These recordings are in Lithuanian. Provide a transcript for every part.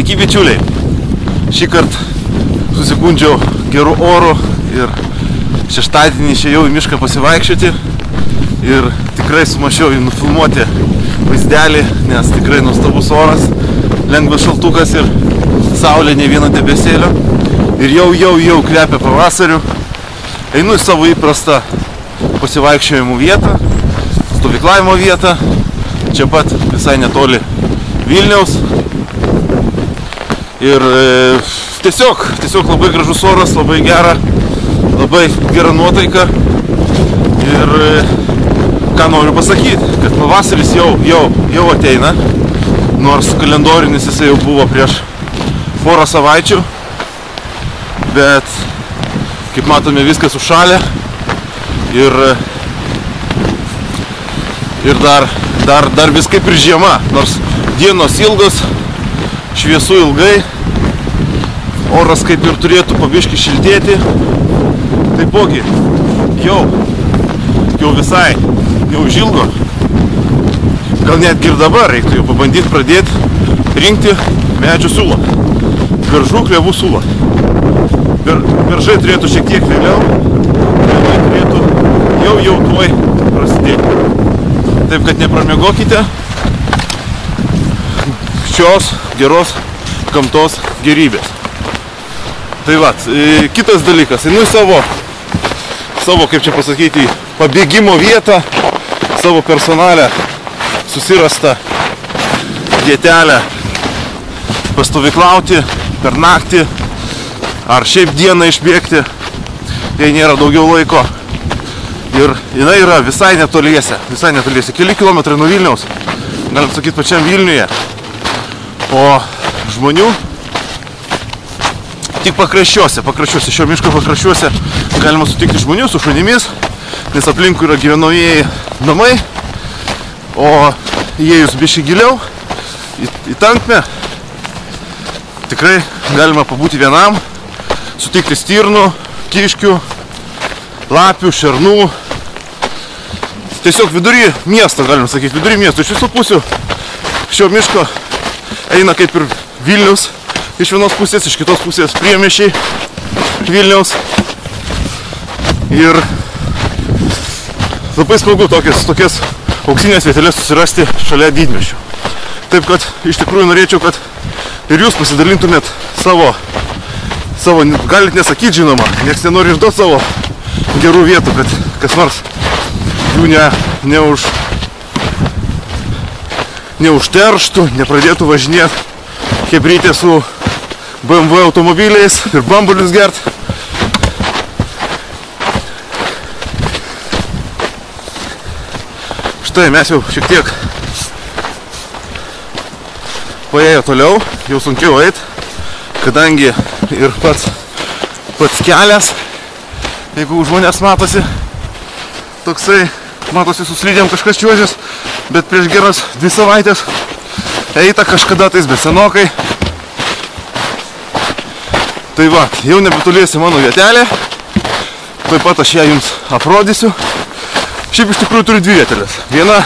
Sveiki bičiuliai, šį kartą susigundžiau gerų orų ir šeštadienį išėjau į mišką pasivaikščioti ir tikrai sumašiau nufilmuoti vaizdelį, nes tikrai nuostabus oras, lengvas šaltukas ir saulė, ne vieno debesėlio ir jau kvepia pavasariu. Einu į savo įprastą pasivaikščiojimų vietą, stovyklavimo vietą, čia pat visai netoli Vilniaus. Ir tiesiog labai gražus oras, labai gera nuotaika. Ir ką noriu pasakyti, kad pavasaris jau ateina, nors kalendorinis jisai jau buvo prieš porą savaičių, bet kaip matome viskas užšalę ir dar vis kaip ir žiema, nors dienos ilgos, šviesu ilgai, oras kaip ir turėtų pabiškį šiltėti, taipogi jau visai, jau žilgo, gal netgi ir dabar reiktų jau pabandyti pradėti rinkti medžių sulą, beržų klevų sulą. Beržai turėtų šiek tiek vėliau, turėtų jau tuoj prasidėti. Taip, kad nepramiegokite šios geros gamtos gerybės. Tai va, kitas dalykas, einu į savo, kaip čia pasakyti, pabėgimo vietą, savo personalę, susirastą vietelę, pastovyklauti per naktį, ar šiaip dieną išbėgti, jei nėra daugiau laiko. Ir jinai yra visai netoliese, keli kilometrai nuo Vilniaus, galim sakyti pačiam Vilniuje. O žmonių tik pakraščiuose, šio miško pakraščiuose galima sutikti žmonių su šunimis, nes aplinkui yra gyvenamieji namai, o įėjus biškį giliau į tankmę tikrai galima pabūti vienam, sutikti stirnų, kiškių, lapių, šernų. Tiesiog vidury miesto, galim sakyti, vidury miesto. Iš visų pusių šio miško eina kaip ir Vilnius iš vienos pusės, iš kitos pusės priemiesčiai Vilniaus. Ir labai smagu tokias auksinės vietelės susirasti šalia didmiesčių. Taip kad iš tikrųjų norėčiau, kad ir jūs pasidalintumėt savo, galit nesakyti žinoma, nieks nenori išduoti savo gerų vietų, kad kas nors jų neužterštų, nepradėtų važinėti chebrytė su BMW automobiliais ir bambulius gert. Štai mes jau šiek tiek paėjo toliau, jau sunkiau eit, kadangi ir pats kelias, jeigu už manęs matosi, toksai, matosi su slidėm kažkas čiuožęs, bet prieš geras 2 savaitės eita kažkada tais, bet senokai. Tai va, jau nebetoliesi mano vietelė, taip pat aš ją jums aprodysiu. Šiaip iš tikrųjų turiu 2 vietelės. Viena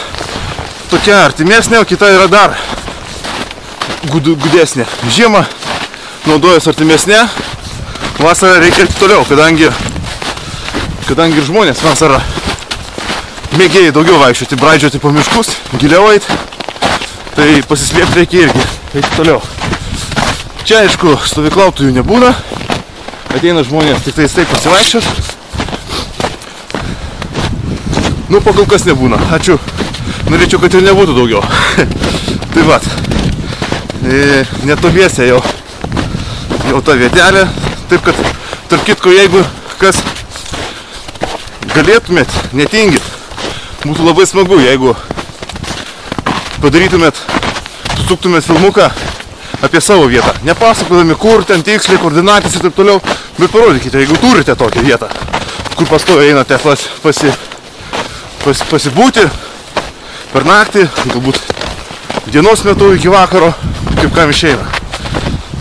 tokia artimesnė, o kita yra dar gudesnė. Žiemą naudojas artimesnė, vasarą reikia toliau, kadangi ir žmonės vasarą mėgėjai daugiau vaikščioti, braidžioti po miškus, giliau eit, tai pasislėpti reikia irgi eiti toliau. Čia, aišku, stovyklautojų nebūna, ateina žmonės tik tai taip pasivaikščiot. Nu, pakol kas nebūna, ačiū, norėčiau, kad ir nebūtų daugiau. Tai vat, netoliese jau ta vietelė, taip kad, tarp kitko, jeigu kas galėtumėt, netingit, būtų labai smagu, jeigu padarytumėt, susuktumėt filmuką apie savo vietą, nepasakodami kur, ten tiksliai, koordinatės ir taip toliau, bet parodykite, jeigu turite tokią vietą, kur pastoviai einate pasibūti per naktį, galbūt dienos metu iki vakaro, kaip kam išeina.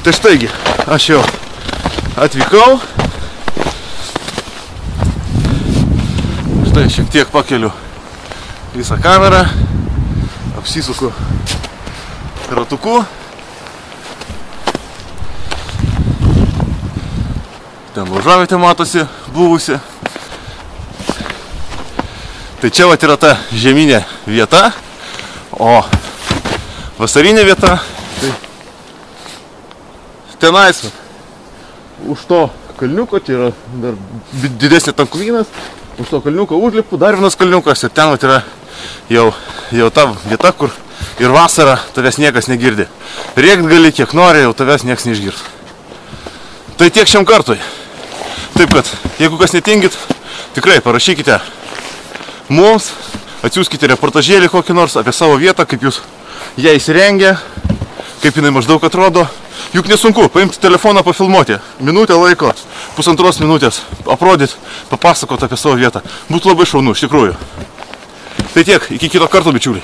Tai štaigi, aš jau atvykau. Štai šiek tiek pakeliu visą kamerą, apsisuku ratuku Ten laužavietė matosi buvusi. Tai čia vat yra ta žeminė vieta, o vasarinė vieta, tai tenais už to kalniuko, čia yra dar didesnė tanklynas, už to kalniuko užlipu, dar vienas kalniukas ir ten vat yra jau ta vieta, kur ir vasarą tavęs niekas negirdi. Rėkt gali kiek nori, jau tavęs niekas neišgirs. Tai tiek šiam kartui. Taip kad, jeigu kas netingit, tikrai parašykite mums, atsiųskite reportažėlį kokį nors apie savo vietą, kaip jūs ją įsirengę, kaip jinai maždaug atrodo. Juk nesunku paimti telefoną, pafilmuoti. Minutę laiko, pusantros minutės, aprodyti, papasakoti apie savo vietą. Būtų labai šaunu, iš tikrųjų. Tai tiek, iki kito karto, bičiuliai.